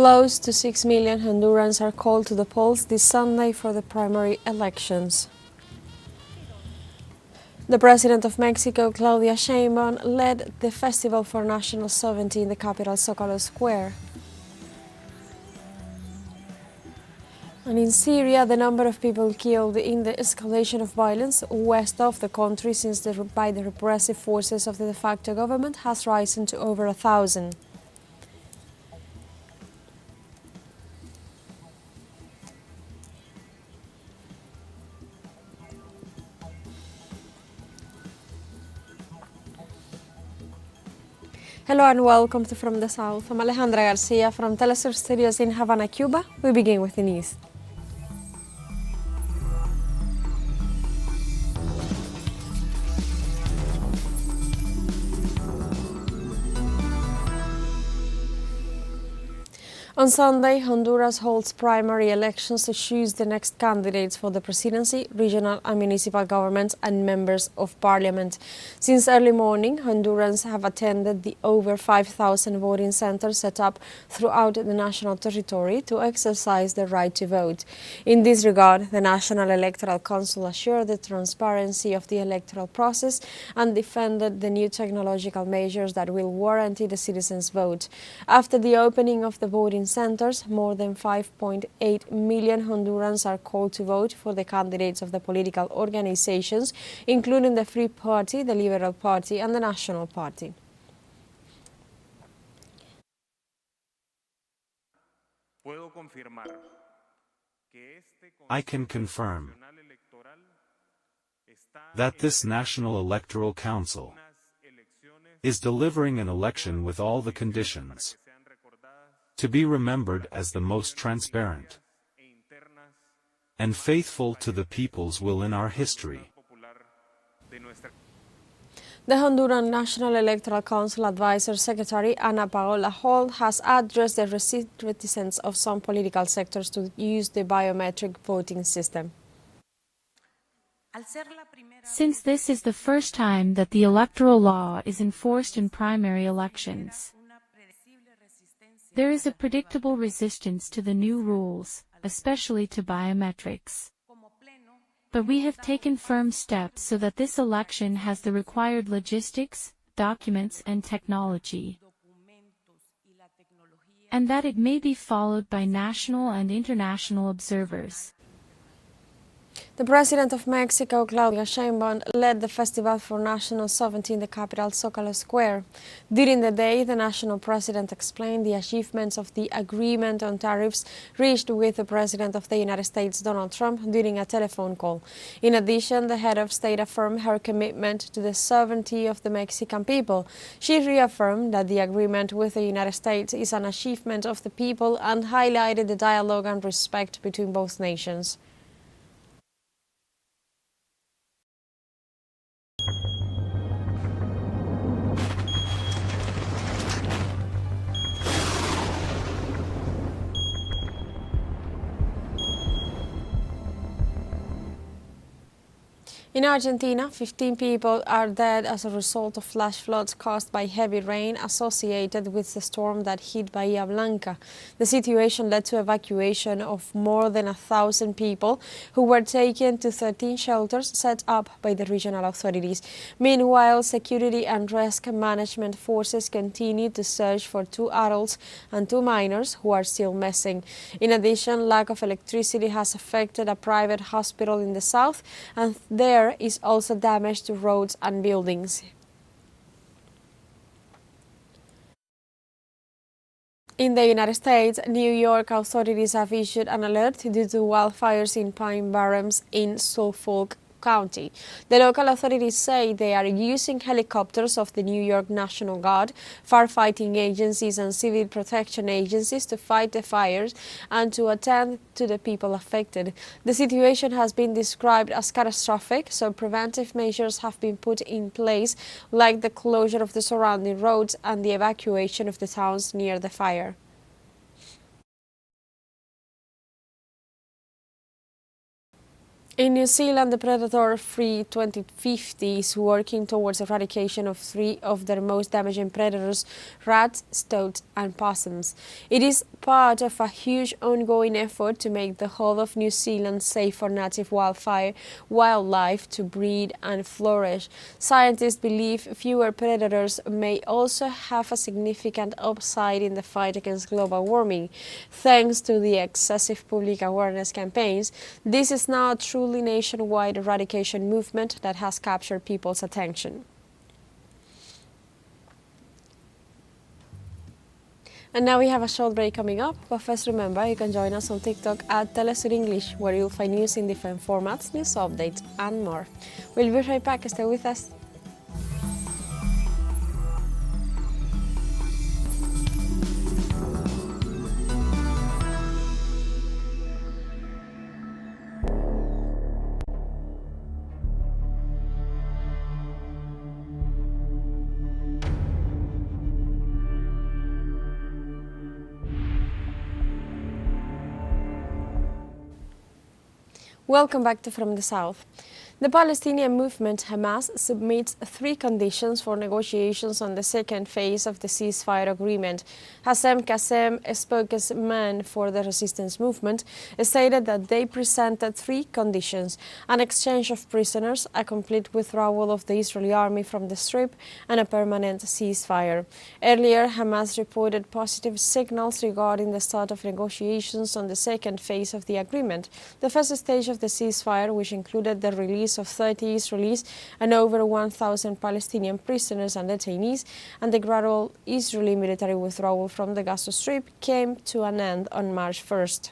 Close to 6 million Hondurans are called to the polls this Sunday for the primary elections. The President of Mexico, Claudia Sheinbaum, led the Festival for National Sovereignty in the capital Zócalo Square. And in Syria, the number of people killed in the escalation of violence west of the country by the repressive forces of the de facto government has risen to over 1,000. Hello and welcome to From the South. I'm Alejandra Garcia from teleSUR Studios in Havana, Cuba. We begin with the news. On Sunday, Honduras holds primary elections to choose the next candidates for the presidency, regional and municipal governments and members of parliament. Since early morning, Hondurans have attended the over 5,000 voting centers set up throughout the national territory to exercise their right to vote. In this regard, the National Electoral Council assured the transparency of the electoral process and defended the new technological measures that will guarantee the citizens' vote. After the opening of the voting centers, more than 5.8 million Hondurans are called to vote for the candidates of the political organizations, including the Free Party, the Liberal Party and the National Party. I can confirm that this National Electoral Council is delivering an election with all the conditions to be remembered as the most transparent and faithful to the people's will in our history. The Honduran National Electoral Council Advisor Secretary Ana Paola Holt has addressed the reticence of some political sectors to use the biometric voting system. Since this is the first time that the electoral law is enforced in primary elections, there is a predictable resistance to the new rules, especially to biometrics. But we have taken firm steps so that this election has the required logistics, documents and technology, and that it may be followed by national and international observers. The President of Mexico, Claudia Sheinbaum, led the Festival for National Sovereignty in the capital Zócalo Square. During the day, the national president explained the achievements of the agreement on tariffs reached with the President of the United States, Donald Trump, during a telephone call. In addition, the head of state affirmed her commitment to the sovereignty of the Mexican people. She reaffirmed that the agreement with the United States is an achievement of the people and highlighted the dialogue and respect between both nations. In Argentina, 15 people are dead as a result of flash floods caused by heavy rain associated with the storm that hit Bahía Blanca. The situation led to evacuation of more than 1,000 people who were taken to 13 shelters set up by the regional authorities. Meanwhile, security and rescue management forces continue to search for 2 adults and 2 minors who are still missing. In addition, lack of electricity has affected a private hospital in the south, and there is also damage to roads and buildings. In the United States, New York authorities have issued an alert due to wildfires in pine barrens in Suffolk County. The local authorities say they are using helicopters of the New York National Guard, firefighting agencies and civil protection agencies to fight the fires and to attend to the people affected. The situation has been described as catastrophic, so preventive measures have been put in place, like the closure of the surrounding roads and the evacuation of the towns near the fire. In New Zealand, the predator-free 2050 is working towards eradication of 3 of their most damaging predators, rats, stoats and possums. It is part of a huge ongoing effort to make the whole of New Zealand safe for native wildlife to breed and flourish. Scientists believe fewer predators may also have a significant upside in the fight against global warming. Thanks to the excessive public awareness campaigns, this is now a truly nationwide eradication movement that has captured people's attention. And now we have a short break coming up, but first remember you can join us on TikTok at teleSUR English, where you'll find news in different formats, news updates and more. We'll be right back, stay with us. Welcome back to From the South. The Palestinian movement Hamas submits 3 conditions for negotiations on the second phase of the ceasefire agreement. Hassem Qassem, a spokesman for the resistance movement, stated that they presented 3 conditions: an exchange of prisoners, a complete withdrawal of the Israeli army from the Strip, and a permanent ceasefire. Earlier, Hamas reported positive signals regarding the start of negotiations on the second phase of the agreement. The first stage of the ceasefire, which included the release of 30 Israelis and over 1,000 Palestinian prisoners and detainees, and the gradual Israeli military withdrawal from the Gaza Strip, came to an end on March 1st.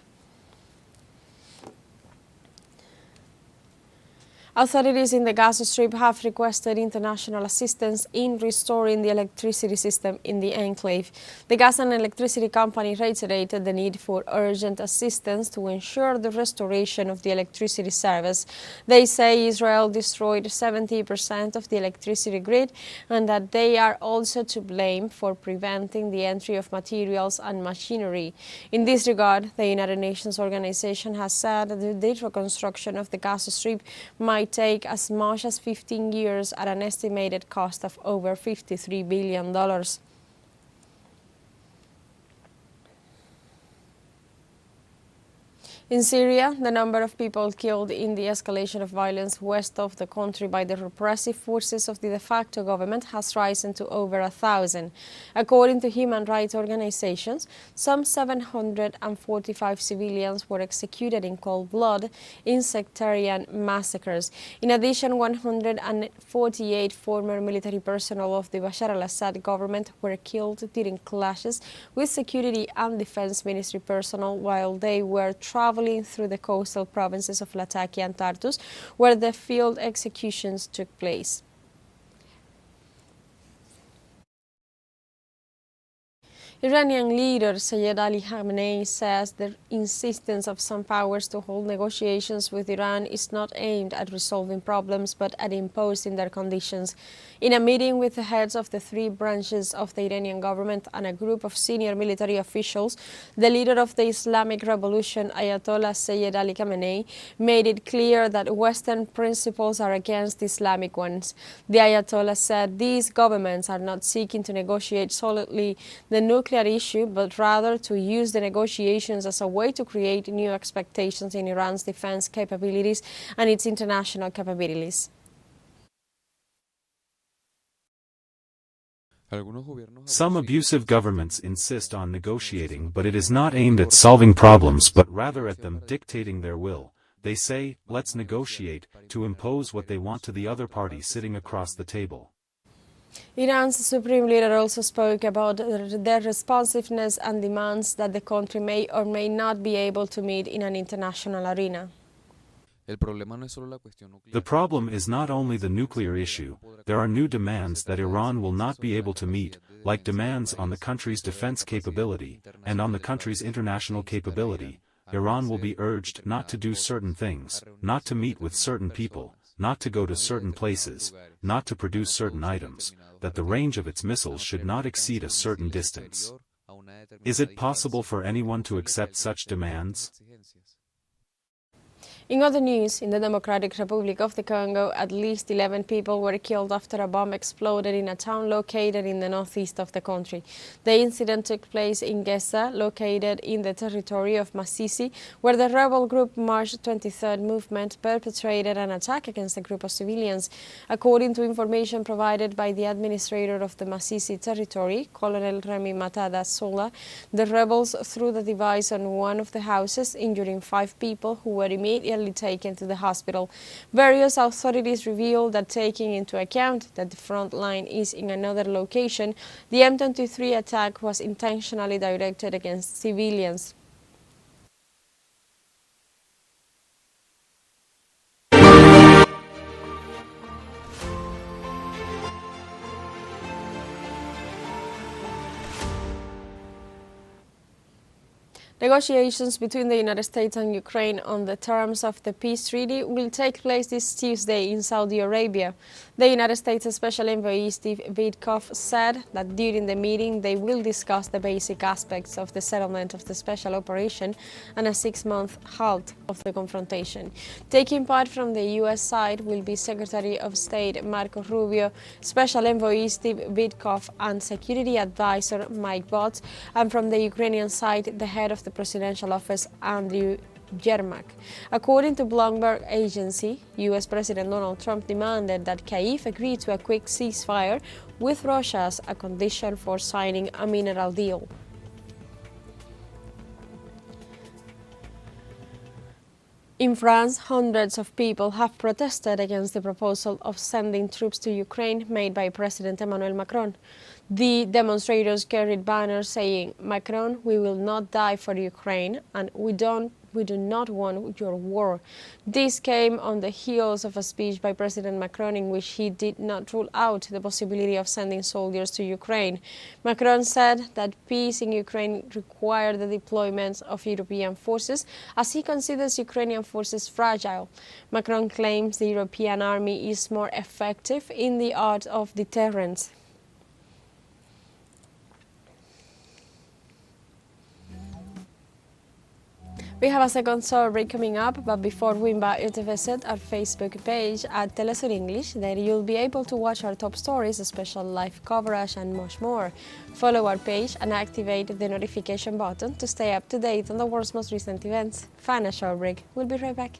Authorities in the Gaza Strip have requested international assistance in restoring the electricity system in the enclave. The gas and electricity company reiterated the need for urgent assistance to ensure the restoration of the electricity service. They say Israel destroyed 70% of the electricity grid and that they are also to blame for preventing the entry of materials and machinery. In this regard, the United Nations organization has said that the reconstruction of the Gaza Strip might take as much as 15 years at an estimated cost of over $53 billion. In Syria, the number of people killed in the escalation of violence west of the country by the repressive forces of the de facto government has risen to over 1,000. According to human rights organizations, some 745 civilians were executed in cold blood in sectarian massacres. In addition, 148 former military personnel of the Bashar al-Assad government were killed during clashes with security and defense ministry personnel while they were traveling through the coastal provinces of Latakia and Tartus, where the field executions took place. Iranian leader Sayyid Ali Khamenei says the insistence of some powers to hold negotiations with Iran is not aimed at resolving problems but at imposing their conditions. In a meeting with the heads of the 3 branches of the Iranian government and a group of senior military officials, the leader of the Islamic Revolution, Ayatollah Sayyid Ali Khamenei, made it clear that Western principles are against Islamic ones. The Ayatollah said these governments are not seeking to negotiate solely the nuclear issue, but rather to use the negotiations as a way to create new expectations in Iran's defense capabilities and its international capabilities. Some abusive governments insist on negotiating, but it is not aimed at solving problems but rather at them dictating their will. They say, let's negotiate, to impose what they want to the other party sitting across the table. Iran's supreme leader also spoke about their responsiveness and demands that the country may or may not be able to meet in an international arena. The problem is not only the nuclear issue, there are new demands that Iran will not be able to meet, like demands on the country's defense capability and on the country's international capability. Iran will be urged not to do certain things, not to meet with certain people, not to go to certain places, not to produce certain items, that the range of its missiles should not exceed a certain distance. Is it possible for anyone to accept such demands? In other news, in the Democratic Republic of the Congo, at least 11 people were killed after a bomb exploded in a town located in the northeast of the country. The incident took place in Gesa, located in the territory of Masisi, where the rebel group March 23rd movement perpetrated an attack against a group of civilians. According to information provided by the administrator of the Masisi territory, Colonel Remy Matada Sola, the rebels threw the device on one of the houses, injuring 5 people who were immediately taken to the hospital. Various authorities revealed that, taking into account that the front line is in another location, the M23 attack was intentionally directed against civilians. Negotiations between the United States and Ukraine on the terms of the peace treaty will take place this Tuesday in Saudi Arabia. The United States Special Envoy Steve Witkoff said that during the meeting they will discuss the basic aspects of the settlement of the special operation and a 6-month halt of the confrontation. Taking part from the U.S. side will be Secretary of State Marco Rubio, Special Envoy Steve Witkoff and Security Advisor Mike Botts, and from the Ukrainian side the head of the Presidential Office, Andrew Yermak. According to Bloomberg agency, U.S. President Donald Trump demanded that Kyiv agree to a quick ceasefire with Russia as a condition for signing a mineral deal. In France, hundreds of people have protested against the proposal of sending troops to Ukraine made by President Emmanuel Macron. The demonstrators carried banners saying, "Macron, we will not die for Ukraine, and we do not want your war." This came on the heels of a speech by President Macron in which he did not rule out the possibility of sending soldiers to Ukraine. Macron said that peace in Ukraine required the deployment of European forces, as he considers Ukrainian forces fragile. Macron claims the European army is more effective in the art of deterrence. We have a second story coming up, but before we invite you to visit our Facebook page at teleSUR English, there you'll be able to watch our top stories, special live coverage and much more. Follow our page and activate the notification button to stay up to date on the world's most recent events. Find a short break. We'll be right back.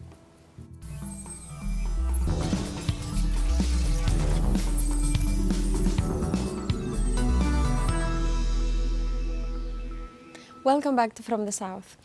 Welcome back to From the South.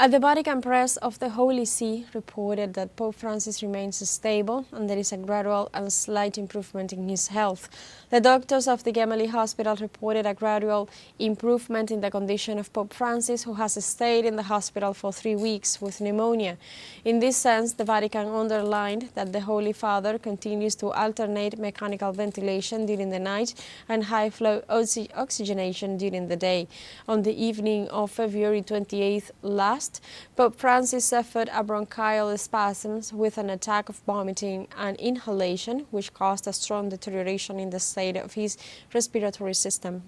At the Vatican Press of the Holy See reported that Pope Francis remains stable and there is a gradual and slight improvement in his health. The doctors of the Gemelli Hospital reported a gradual improvement in the condition of Pope Francis, who has stayed in the hospital for 3 weeks with pneumonia. In this sense, the Vatican underlined that the Holy Father continues to alternate mechanical ventilation during the night and high-flow oxygenation during the day. On the evening of February 28th last, Pope Francis suffered a bronchial spasms with an attack of vomiting and inhalation, which caused a strong deterioration in the state of his respiratory system.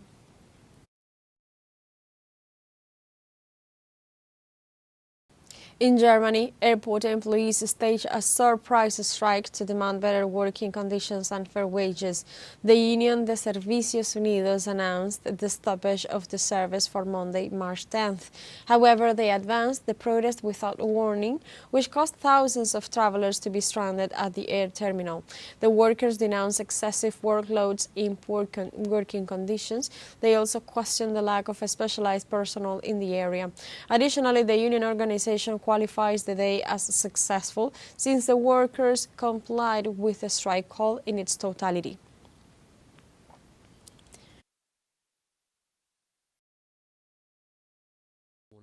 In Germany, airport employees staged a surprise strike to demand better working conditions and fair wages. The union De Servicios Unidos announced the stoppage of the service for Monday, March 10th. However, they advanced the protest without warning, which caused thousands of travelers to be stranded at the air terminal. The workers denounced excessive workloads in poor working conditions. They also questioned the lack of specialized personnel in the area. Additionally, the union organization qualifies the day as successful since the workers complied with the strike call in its totality.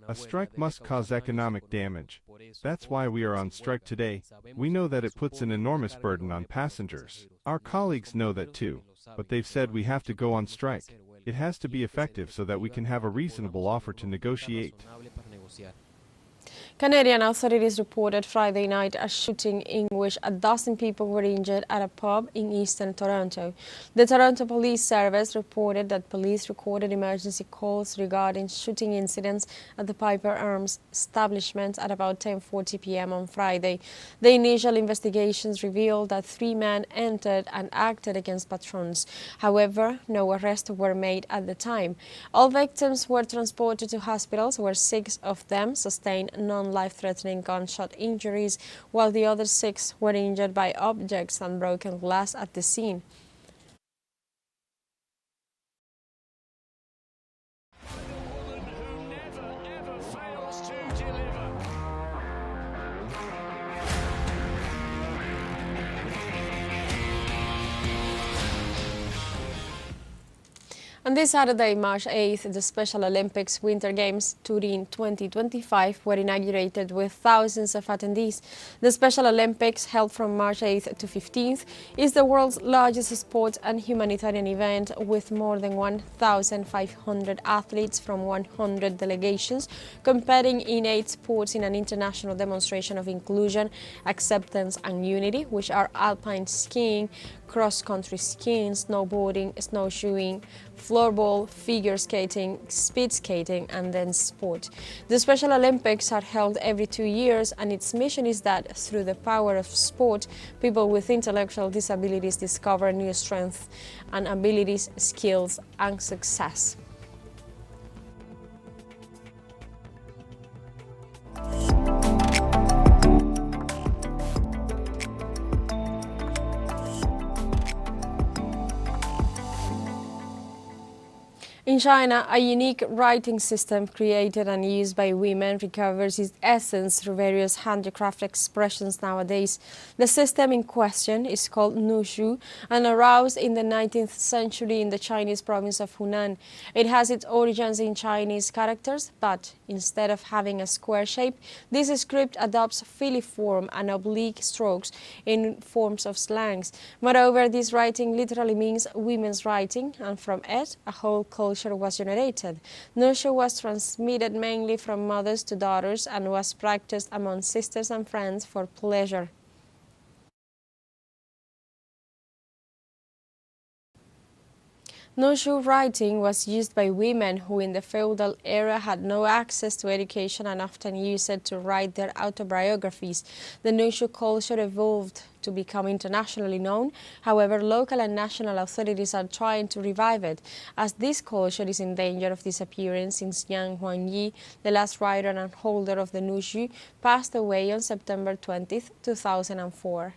A strike must cause economic damage. That's why we are on strike today. We know that it puts an enormous burden on passengers. Our colleagues know that too, but they've said we have to go on strike. It has to be effective so that we can have a reasonable offer to negotiate. Canadian authorities reported Friday night a shooting in which a dozen people were injured at a pub in eastern Toronto. The Toronto Police Service reported that police recorded emergency calls regarding shooting incidents at the Piper Arms establishment at about 10:40 p.m. on Friday. The initial investigations revealed that 3 men entered and acted against patrons. However, no arrests were made at the time. All victims were transported to hospitals where 6 of them sustained non-life-threatening gunshot injuries, while the other 6 were injured by objects and broken glass at the scene. On this Saturday, March 8th, the Special Olympics Winter Games Turin 2025 were inaugurated with thousands of attendees. The Special Olympics, held from March 8th to 15th, is the world's largest sport and humanitarian event with more than 1,500 athletes from 100 delegations competing in 8 sports in an international demonstration of inclusion, acceptance and unity, which are alpine skiing, cross-country skiing, snowboarding, snowshoeing, floorball, figure skating, speed skating and dance sport. The Special Olympics are held every 2 years, and its mission is that through the power of sport, people with intellectual disabilities discover new strengths and abilities, skills and success. In China, a unique writing system created and used by women recovers its essence through various handicraft expressions nowadays. The system in question is called Nushu and arose in the 19th century in the Chinese province of Hunan. It has its origins in Chinese characters, but instead of having a square shape, this script adopts filiform and oblique strokes in forms of slangs. Moreover, this writing literally means women's writing, and from it, a whole culture was generated. Nushu was transmitted mainly from mothers to daughters and was practiced among sisters and friends for pleasure. Nushu writing was used by women who in the feudal era had no access to education and often used it to write their autobiographies. The Nushu culture evolved to become internationally known. However, local and national authorities are trying to revive it, as this culture is in danger of disappearing since Yang Huangyi, the last writer and holder of the Nushu, passed away on September 20, 2004.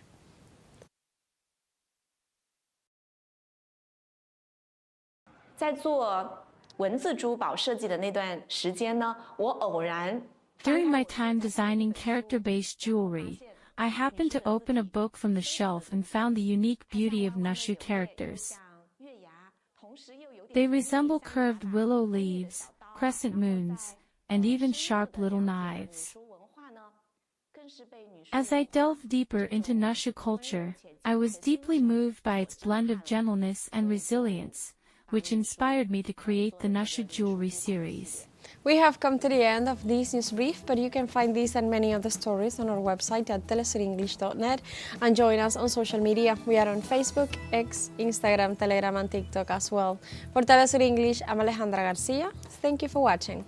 在做文字珠宝设计的那段时间呢，我偶然 During my time designing character-based jewelry, I happened to open a book from the shelf and found the unique beauty of Nushu characters. They resemble curved willow leaves, crescent moons, and even sharp little knives. As I delved deeper into Nushu culture, I was deeply moved by its blend of gentleness and resilience, which inspired me to create the Nushu jewelry series. We have come to the end of this news brief, but you can find these and many other stories on our website at telesurenglish.net and join us on social media. We are on Facebook, X, Instagram, Telegram and TikTok as well. For Telesur English, I'm Alejandra Garcia. Thank you for watching.